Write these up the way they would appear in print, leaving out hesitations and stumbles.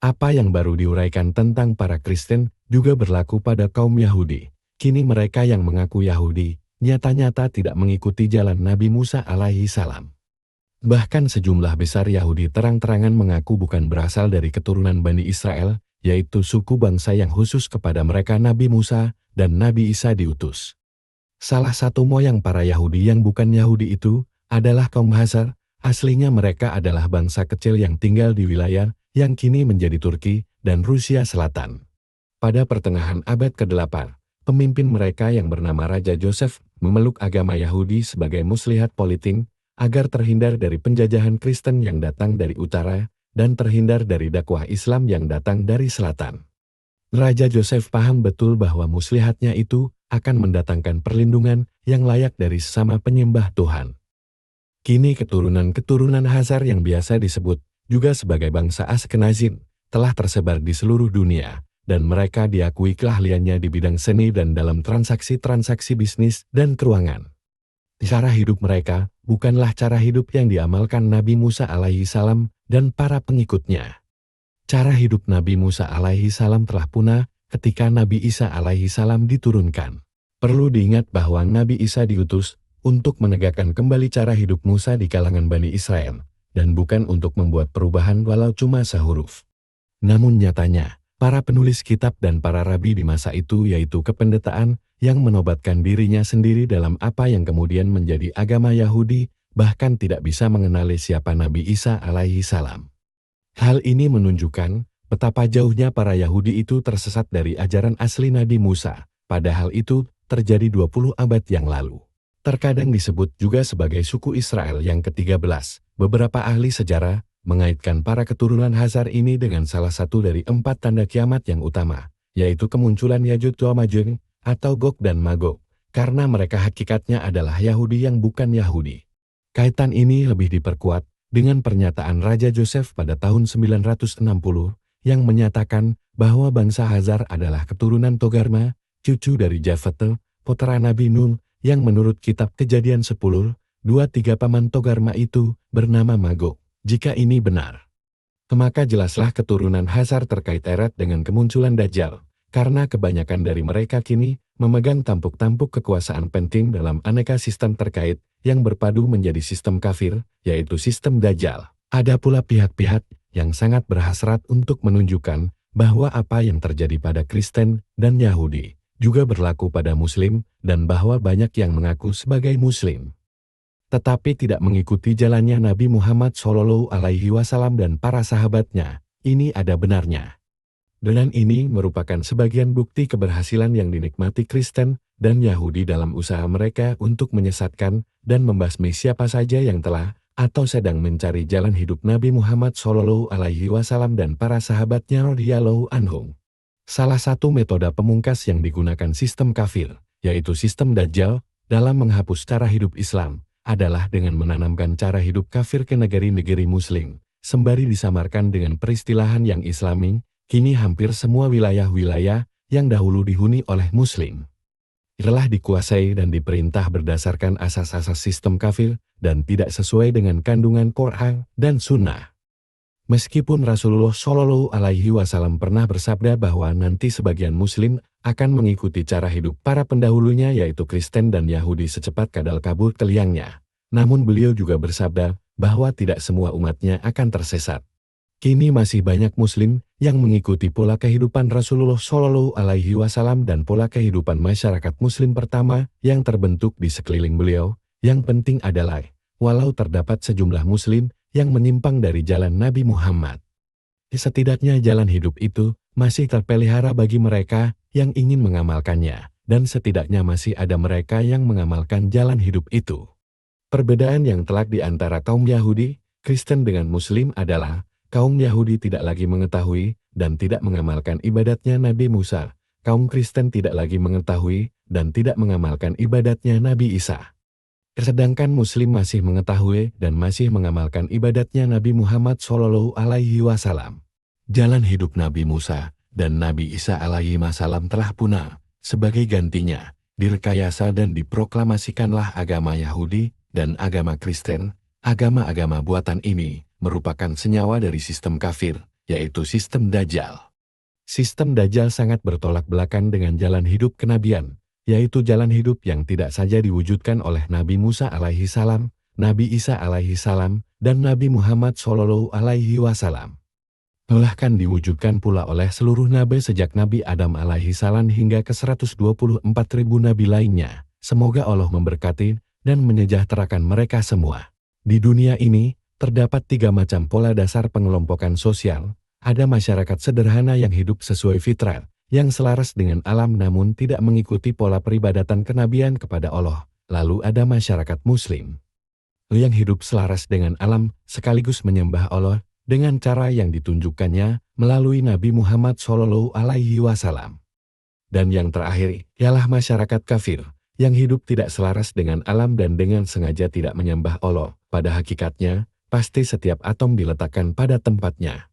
Apa yang baru diuraikan tentang para Kristen juga berlaku pada kaum Yahudi. Kini mereka yang mengaku Yahudi, nyata-nyata tidak mengikuti jalan Nabi Musa alaihi salam. Bahkan sejumlah besar Yahudi terang-terangan mengaku bukan berasal dari keturunan Bani Israel, yaitu suku bangsa yang khusus kepada mereka Nabi Musa dan Nabi Isa diutus. Salah satu moyang para Yahudi yang bukan Yahudi itu adalah kaum Khazar. Aslinya mereka adalah bangsa kecil yang tinggal di wilayah yang kini menjadi Turki dan Rusia Selatan. Pada pertengahan abad ke-8, pemimpin mereka yang bernama Raja Joseph memeluk agama Yahudi sebagai muslihat politik agar terhindar dari penjajahan Kristen yang datang dari utara dan terhindar dari dakwah Islam yang datang dari selatan. Raja Joseph paham betul bahwa muslihatnya itu akan mendatangkan perlindungan yang layak dari sesama penyembah Tuhan. Kini keturunan-keturunan Khazar yang biasa disebut juga sebagai bangsa Askenazim telah tersebar di seluruh dunia, dan mereka diakui keahliannya di bidang seni dan dalam transaksi-transaksi bisnis dan keuangan. Cara hidup mereka bukanlah cara hidup yang diamalkan Nabi Musa alaihi salam dan para pengikutnya. Cara hidup Nabi Musa alaihi salam telah punah ketika Nabi Isa alaihi salam diturunkan. Perlu diingat bahwa Nabi Isa diutus untuk menegakkan kembali cara hidup Musa di kalangan Bani Israel, dan bukan untuk membuat perubahan walau cuma sehuruf. Namun nyatanya, para penulis kitab dan para rabi di masa itu yaitu kependetaan yang menobatkan dirinya sendiri dalam apa yang kemudian menjadi agama Yahudi, bahkan tidak bisa mengenali siapa Nabi Isa alaihi salam. Hal ini menunjukkan betapa jauhnya para Yahudi itu tersesat dari ajaran asli Nabi Musa, padahal itu terjadi 20 abad yang lalu. Terkadang disebut juga sebagai suku Israel yang ke-13. Beberapa ahli sejarah mengaitkan para keturunan Khazar ini dengan salah satu dari 4 tanda kiamat yang utama, yaitu kemunculan Yajuj wa Majuj atau Gog dan Magog, karena mereka hakikatnya adalah Yahudi yang bukan Yahudi. Kaitan ini lebih diperkuat dengan pernyataan Raja Joseph pada tahun 960 yang menyatakan bahwa bangsa Khazar adalah keturunan Togarma, cucu dari Jafet, putra Nabi Nuh, yang menurut kitab Kejadian 10:23 paman Togarma itu bernama Magog. Jika ini benar, maka jelaslah keturunan Khazar terkait erat dengan kemunculan Dajjal, karena kebanyakan dari mereka kini memegang tampuk-tampuk kekuasaan penting dalam aneka sistem terkait yang berpadu menjadi sistem kafir, yaitu sistem Dajjal. Ada pula pihak-pihak yang sangat berhasrat untuk menunjukkan bahwa apa yang terjadi pada Kristen dan Yahudi juga berlaku pada Muslim, dan bahwa banyak yang mengaku sebagai Muslim, tetapi tidak mengikuti jalannya Nabi Muhammad SAW dan para sahabatnya. Ini ada benarnya. Dan ini merupakan sebagian bukti keberhasilan yang dinikmati Kristen dan Yahudi dalam usaha mereka untuk menyesatkan dan membasmi siapa saja yang telah atau sedang mencari jalan hidup Nabi Muhammad SAW dan para sahabatnya radhiyallahu anhum. Salah satu metode pemungkas yang digunakan sistem kafir, yaitu sistem Dajjal, dalam menghapus cara hidup Islam, adalah dengan menanamkan cara hidup kafir ke negeri-negeri Muslim, sembari disamarkan dengan peristilahan yang Islami. Kini hampir semua wilayah-wilayah yang dahulu dihuni oleh Muslim telah dikuasai dan diperintah berdasarkan asas-asas sistem kafir dan tidak sesuai dengan kandungan Quran dan Sunnah. Meskipun Rasulullah SAW pernah bersabda bahwa nanti sebagian Muslim akan mengikuti cara hidup para pendahulunya yaitu Kristen dan Yahudi secepat kadal kabur ke liangnya, namun beliau juga bersabda bahwa tidak semua umatnya akan tersesat. Kini masih banyak Muslim yang mengikuti pola kehidupan Rasulullah SAW dan pola kehidupan masyarakat Muslim pertama yang terbentuk di sekeliling beliau. Yang penting adalah, walau terdapat sejumlah Muslim yang menyimpang dari jalan Nabi Muhammad, setidaknya jalan hidup itu masih terpelihara bagi mereka yang ingin mengamalkannya, dan setidaknya masih ada mereka yang mengamalkan jalan hidup itu. Perbedaan yang telak di antara kaum Yahudi, Kristen dengan Muslim adalah, kaum Yahudi tidak lagi mengetahui dan tidak mengamalkan ibadatnya Nabi Musa, kaum Kristen tidak lagi mengetahui dan tidak mengamalkan ibadatnya Nabi Isa. Sedangkan Muslim masih mengetahui dan masih mengamalkan ibadatnya Nabi Muhammad SAW. Jalan hidup Nabi Musa dan Nabi Isa alaihissalam telah punah. Sebagai gantinya, direkayasa dan diproklamasikanlah agama Yahudi dan agama Kristen. Agama-agama buatan ini merupakan senyawa dari sistem kafir yaitu sistem Dajjal. Sistem Dajjal sangat bertolak belakang dengan jalan hidup kenabian, yaitu jalan hidup yang tidak saja diwujudkan oleh Nabi Musa alaihi salam, Nabi Isa alaihi salam, dan Nabi Muhammad Shallallahu alaihi wasallam. Bahkan diwujudkan pula oleh seluruh nabi sejak Nabi Adam alaihi salam hingga ke 124.000 nabi lainnya. Semoga Allah memberkati dan menyejahterakan mereka semua. Di dunia ini, terdapat 3 macam pola dasar pengelompokan sosial. Ada masyarakat sederhana yang hidup sesuai fitrah, yang selaras dengan alam namun tidak mengikuti pola peribadatan kenabian kepada Allah. Lalu ada masyarakat muslim, yang hidup selaras dengan alam sekaligus menyembah Allah dengan cara yang ditunjukkannya melalui Nabi Muhammad Shallallahu alaihi wasallam. Dan yang terakhir, ialah masyarakat kafir, yang hidup tidak selaras dengan alam dan dengan sengaja tidak menyembah Allah. Pada hakikatnya, pasti setiap atom diletakkan pada tempatnya.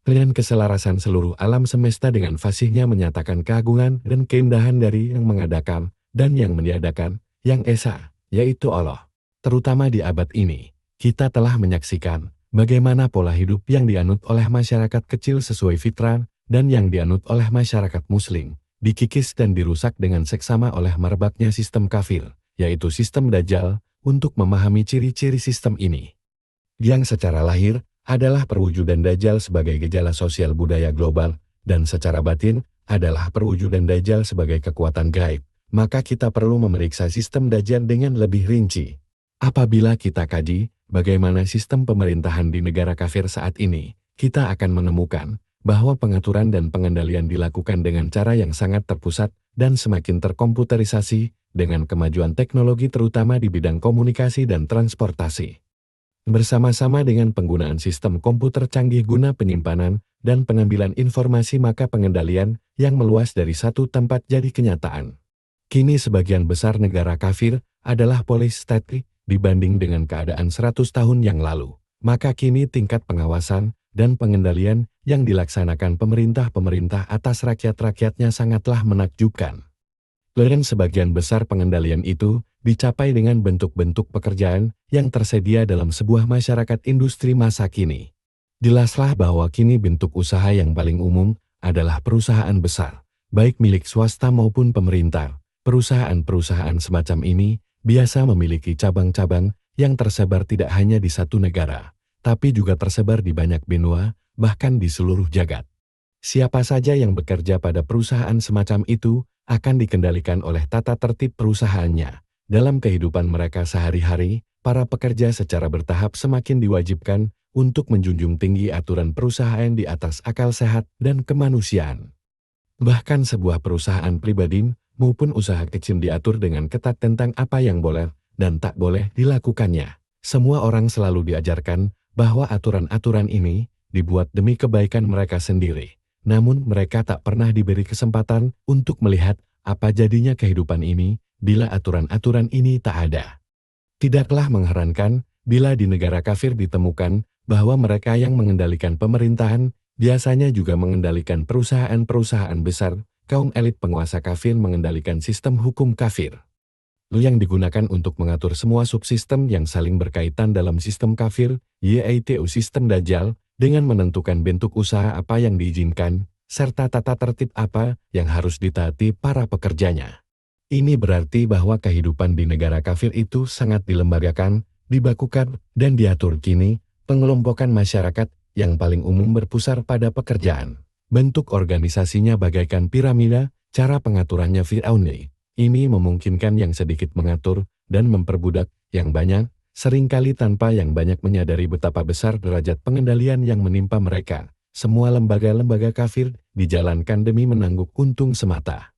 Dengan keselarasan seluruh alam semesta dengan fasihnya menyatakan keagungan dan keindahan dari yang mengadakan dan yang meniadakan, yang esa, yaitu Allah. Terutama di abad ini, kita telah menyaksikan bagaimana pola hidup yang dianut oleh masyarakat kecil sesuai fitrah dan yang dianut oleh masyarakat muslim, dikikis dan dirusak dengan seksama oleh merebaknya sistem kafir, yaitu sistem Dajjal. Untuk memahami ciri-ciri sistem ini, yang secara lahir adalah perwujudan Dajjal sebagai gejala sosial budaya global, dan secara batin adalah perwujudan Dajjal sebagai kekuatan gaib, maka kita perlu memeriksa sistem Dajjal dengan lebih rinci. Apabila kita kaji bagaimana sistem pemerintahan di negara kafir saat ini, kita akan menemukan bahwa pengaturan dan pengendalian dilakukan dengan cara yang sangat terpusat dan semakin terkomputerisasi dengan kemajuan teknologi terutama di bidang komunikasi dan transportasi. Bersama-sama dengan penggunaan sistem komputer canggih guna penyimpanan dan pengambilan informasi maka pengendalian yang meluas dari satu tempat jadi kenyataan. Kini sebagian besar negara kafir adalah police state dibanding dengan keadaan 100 tahun yang lalu. Maka kini tingkat pengawasan dan pengendalian yang dilaksanakan pemerintah-pemerintah atas rakyat-rakyatnya sangatlah menakjubkan. Dan sebagian besar pengendalian itu dicapai dengan bentuk-bentuk pekerjaan yang tersedia dalam sebuah masyarakat industri masa kini. Jelaslah bahwa kini bentuk usaha yang paling umum adalah perusahaan besar, baik milik swasta maupun pemerintah. Perusahaan-perusahaan semacam ini biasa memiliki cabang-cabang yang tersebar tidak hanya di satu negara, tapi juga tersebar di banyak benua, bahkan di seluruh jagat. Siapa saja yang bekerja pada perusahaan semacam itu akan dikendalikan oleh tata tertib perusahaannya. Dalam kehidupan mereka sehari-hari, para pekerja secara bertahap semakin diwajibkan untuk menjunjung tinggi aturan perusahaan di atas akal sehat dan kemanusiaan. Bahkan sebuah perusahaan pribadi maupun usaha kecil diatur dengan ketat tentang apa yang boleh dan tak boleh dilakukannya. Semua orang selalu diajarkan bahwa aturan-aturan ini dibuat demi kebaikan mereka sendiri. Namun mereka tak pernah diberi kesempatan untuk melihat apa jadinya kehidupan ini bila aturan-aturan ini tak ada. Tidaklah mengherankan bila di negara kafir ditemukan bahwa mereka yang mengendalikan pemerintahan biasanya juga mengendalikan perusahaan-perusahaan besar. Kaum elit penguasa kafir mengendalikan sistem hukum kafir, yang digunakan untuk mengatur semua subsistem yang saling berkaitan dalam sistem kafir, yaitu sistem Dajjal, dengan menentukan bentuk usaha apa yang diizinkan, serta tata tertib apa yang harus ditaati para pekerjanya. Ini berarti bahwa kehidupan di negara kafir itu sangat dilembagakan, dibakukan, dan diatur kini. Pengelompokan masyarakat yang paling umum berpusar pada pekerjaan. Bentuk organisasinya bagaikan piramida, cara pengaturannya Fir'auni. Ini memungkinkan yang sedikit mengatur dan memperbudak yang banyak, seringkali tanpa yang banyak menyadari betapa besar derajat pengendalian yang menimpa mereka. Semua lembaga-lembaga kafir dijalankan demi menangguk untung semata.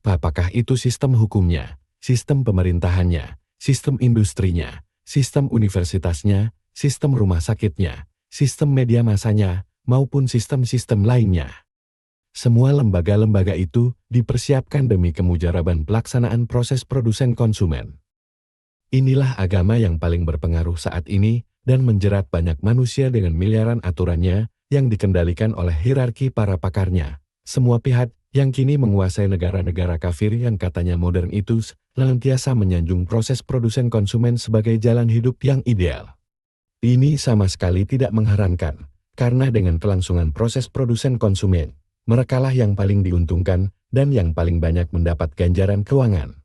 Apakah itu sistem hukumnya, sistem pemerintahannya, sistem industrinya, sistem universitasnya, sistem rumah sakitnya, sistem media massanya, maupun sistem-sistem lainnya. Semua lembaga-lembaga itu dipersiapkan demi kemujaraban pelaksanaan proses produsen konsumen. Inilah agama yang paling berpengaruh saat ini dan menjerat banyak manusia dengan miliaran aturannya yang dikendalikan oleh hierarki para pakarnya. Semua pihak yang kini menguasai negara-negara kafir yang katanya modern itu senantiasa menyanjung proses produsen konsumen sebagai jalan hidup yang ideal. Ini sama sekali tidak mengherankan, Karena dengan kelangsungan proses produsen konsumen, merekalah yang paling diuntungkan dan yang paling banyak mendapat ganjaran keuangan.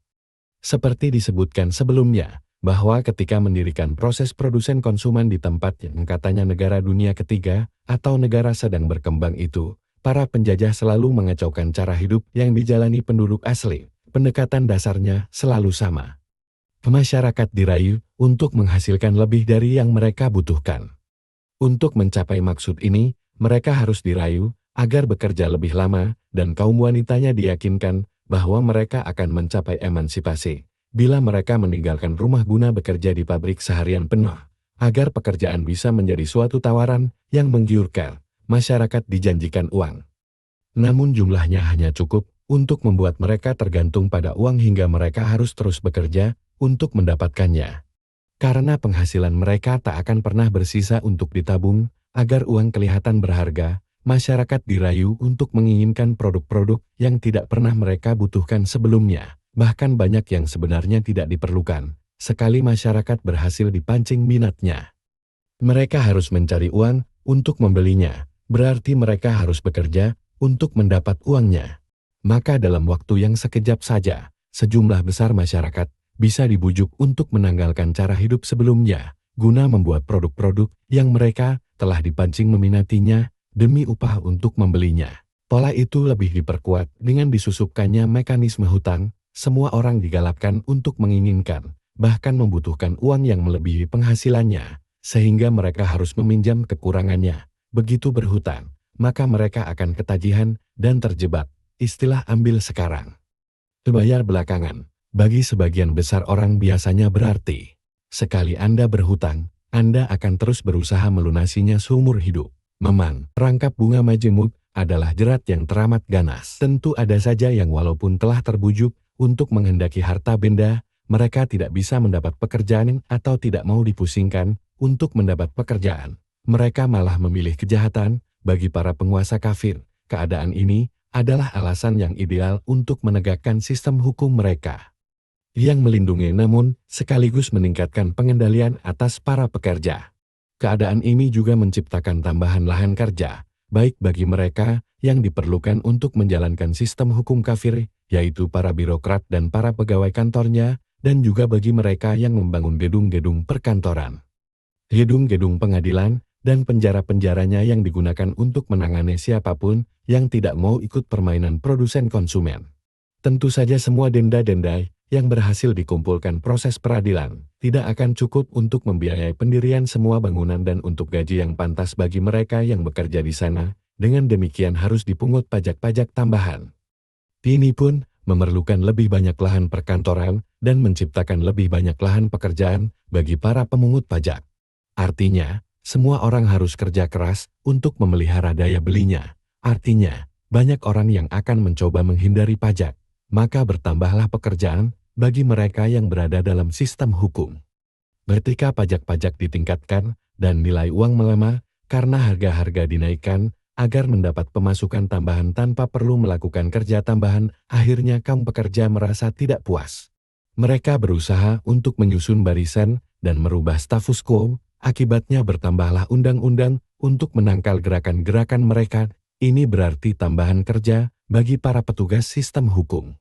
Seperti disebutkan sebelumnya, bahwa ketika mendirikan proses produsen konsumen di tempat yang katanya negara dunia ketiga atau negara sedang berkembang itu, para penjajah selalu mengacaukan cara hidup yang dijalani penduduk asli. Pendekatan dasarnya selalu sama. Masyarakat dirayu untuk menghasilkan lebih dari yang mereka butuhkan. Untuk mencapai maksud ini, mereka harus dirayu agar bekerja lebih lama, dan kaum wanitanya diyakinkan bahwa mereka akan mencapai emansipasi bila mereka meninggalkan rumah guna bekerja di pabrik seharian penuh, agar pekerjaan bisa menjadi suatu tawaran yang menggiurkan. Masyarakat dijanjikan uang, namun jumlahnya hanya cukup untuk membuat mereka tergantung pada uang hingga mereka harus terus bekerja untuk mendapatkannya. Karena penghasilan mereka tak akan pernah bersisa untuk ditabung, agar uang kelihatan berharga, masyarakat dirayu untuk menginginkan produk-produk yang tidak pernah mereka butuhkan sebelumnya, bahkan banyak yang sebenarnya tidak diperlukan, sekali masyarakat berhasil dipancing minatnya. Mereka harus mencari uang untuk membelinya, berarti mereka harus bekerja untuk mendapat uangnya. Maka dalam waktu yang sekejap saja, sejumlah besar masyarakat bisa dibujuk untuk menanggalkan cara hidup sebelumnya, guna membuat produk-produk yang mereka telah dipancing meminatinya demi upah untuk membelinya. Pola itu lebih diperkuat dengan disusupkannya mekanisme hutang. Semua orang digalakkan untuk menginginkan, bahkan membutuhkan uang yang melebihi penghasilannya, sehingga mereka harus meminjam kekurangannya. Begitu berhutang, maka mereka akan ketagihan dan terjebak. Istilah ambil sekarang, bayar belakangan, bagi sebagian besar orang biasanya berarti, sekali Anda berhutang, Anda akan terus berusaha melunasinya seumur hidup. Memang, rangkap bunga majemuk adalah jerat yang teramat ganas. Tentu ada saja yang walaupun telah terbujuk untuk menghendaki harta benda, mereka tidak bisa mendapat pekerjaan atau tidak mau dipusingkan untuk mendapat pekerjaan. Mereka malah memilih kejahatan. Bagi para penguasa kafir, keadaan ini adalah alasan yang ideal untuk menegakkan sistem hukum mereka yang melindungi namun sekaligus meningkatkan pengendalian atas para pekerja. Keadaan ini juga menciptakan tambahan lahan kerja, baik bagi mereka yang diperlukan untuk menjalankan sistem hukum kafir, yaitu para birokrat dan para pegawai kantornya, dan juga bagi mereka yang membangun gedung-gedung perkantoran, gedung-gedung pengadilan, dan penjara-penjaranya yang digunakan untuk menangani siapapun yang tidak mau ikut permainan produsen konsumen. Tentu saja semua denda-denda yang berhasil dikumpulkan proses peradilan tidak akan cukup untuk membiayai pendirian semua bangunan dan untuk gaji yang pantas bagi mereka yang bekerja di sana. Dengan demikian harus dipungut pajak-pajak tambahan. Ini pun memerlukan lebih banyak lahan perkantoran dan menciptakan lebih banyak lahan pekerjaan bagi para pemungut pajak. Artinya, semua orang harus kerja keras untuk memelihara daya belinya. Artinya, banyak orang yang akan mencoba menghindari pajak, maka bertambahlah pekerjaan bagi mereka yang berada dalam sistem hukum. Ketika pajak-pajak ditingkatkan dan nilai uang melemah karena harga-harga dinaikkan agar mendapat pemasukan tambahan tanpa perlu melakukan kerja tambahan, akhirnya kaum pekerja merasa tidak puas. Mereka berusaha untuk menyusun barisan dan merubah status quo. Akibatnya bertambahlah undang-undang untuk menangkal gerakan-gerakan mereka. Ini berarti tambahan kerja bagi para petugas sistem hukum.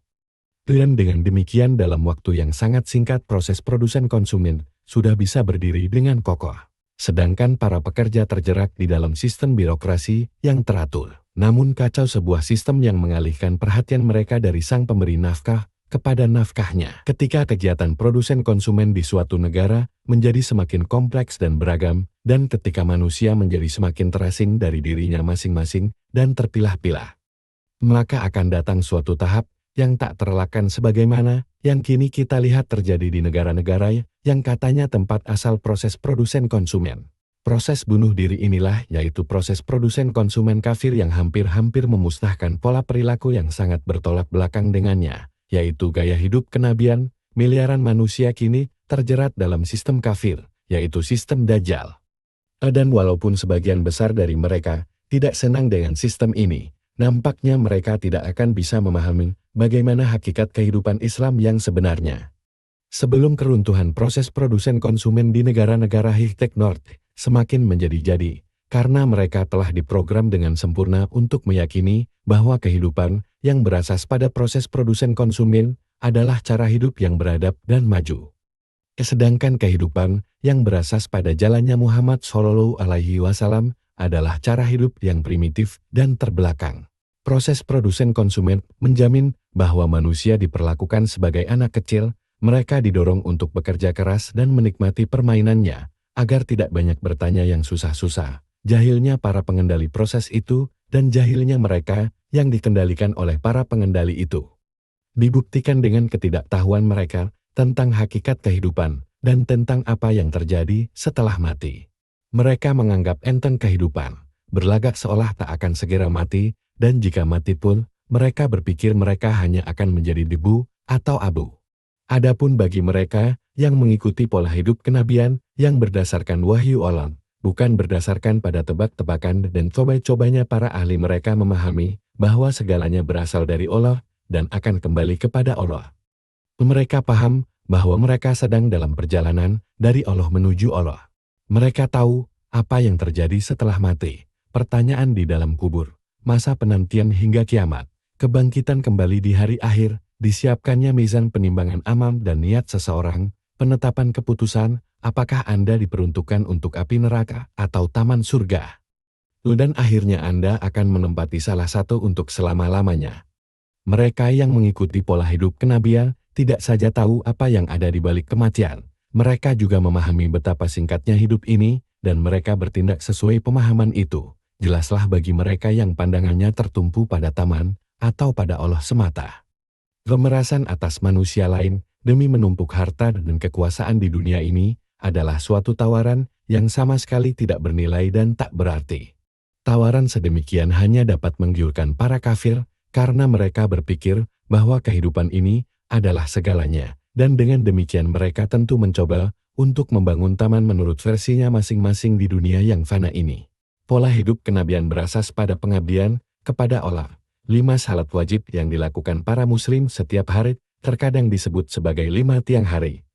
Dan dengan demikian dalam waktu yang sangat singkat proses produsen konsumen sudah bisa berdiri dengan kokoh. Sedangkan para pekerja terjerat di dalam sistem birokrasi yang teratur. Namun kacau sebuah sistem yang mengalihkan perhatian mereka dari sang pemberi nafkah kepada nafkahnya. Ketika kegiatan produsen konsumen di suatu negara menjadi semakin kompleks dan beragam, dan ketika manusia menjadi semakin terasing dari dirinya masing-masing dan terpilah-pilah, maka akan datang suatu tahap yang tak terelakkan sebagaimana yang kini kita lihat terjadi di negara-negara yang katanya tempat asal proses produsen konsumen. Proses bunuh diri inilah yaitu proses produsen konsumen kafir yang hampir-hampir memusnahkan pola perilaku yang sangat bertolak belakang dengannya, yaitu gaya hidup kenabian. Miliaran manusia kini terjerat dalam sistem kafir, yaitu sistem Dajjal. Dan walaupun sebagian besar dari mereka tidak senang dengan sistem ini, nampaknya mereka tidak akan bisa memahami bagaimana hakikat kehidupan Islam yang sebenarnya. Sebelum keruntuhan proses produsen konsumen di negara-negara high-tech North semakin menjadi-jadi, karena mereka telah diprogram dengan sempurna untuk meyakini bahwa kehidupan yang berasas pada proses produsen konsumen adalah cara hidup yang beradab dan maju. Sedangkan kehidupan yang berasas pada jalannya Muhammad Shallallahu Alaihi Wasallam adalah cara hidup yang primitif dan terbelakang. Proses produsen konsumen menjamin bahwa manusia diperlakukan sebagai anak kecil, mereka didorong untuk bekerja keras dan menikmati permainannya, agar tidak banyak bertanya yang susah-susah. Jahilnya para pengendali proses itu, dan jahilnya mereka yang dikendalikan oleh para pengendali itu. Dibuktikan dengan ketidaktahuan mereka tentang hakikat kehidupan, dan tentang apa yang terjadi setelah mati. Mereka menganggap enteng kehidupan, berlagak seolah tak akan segera mati, dan jika mati pun, mereka berpikir mereka hanya akan menjadi debu atau abu. Adapun bagi mereka yang mengikuti pola hidup kenabian yang berdasarkan wahyu Allah, bukan berdasarkan pada tebak-tebakan dan coba-cobanya para ahli, mereka memahami bahwa segalanya berasal dari Allah dan akan kembali kepada Allah. Mereka paham bahwa mereka sedang dalam perjalanan dari Allah menuju Allah. Mereka tahu apa yang terjadi setelah mati, pertanyaan di dalam kubur, masa penantian hingga kiamat, kebangkitan kembali di hari akhir, disiapkannya mizan penimbangan amal dan niat seseorang, penetapan keputusan, apakah Anda diperuntukkan untuk api neraka atau taman surga. Dan akhirnya Anda akan menempati salah satu untuk selama-lamanya. Mereka yang mengikuti pola hidup kenabian tidak saja tahu apa yang ada di balik kematian, mereka juga memahami betapa singkatnya hidup ini, dan mereka bertindak sesuai pemahaman itu. Jelaslah bagi mereka yang pandangannya tertumpu pada taman atau pada Allah semata. Pemerasan atas manusia lain demi menumpuk harta dan kekuasaan di dunia ini adalah suatu tawaran yang sama sekali tidak bernilai dan tak berarti. Tawaran sedemikian hanya dapat menggiurkan para kafir karena mereka berpikir bahwa kehidupan ini adalah segalanya, dan dengan demikian mereka tentu mencoba untuk membangun taman menurut versinya masing-masing di dunia yang fana ini. Pola hidup kenabian berasas pada pengabdian kepada Allah. 5 salat wajib yang dilakukan para muslim setiap hari terkadang disebut sebagai 5 tiang hari.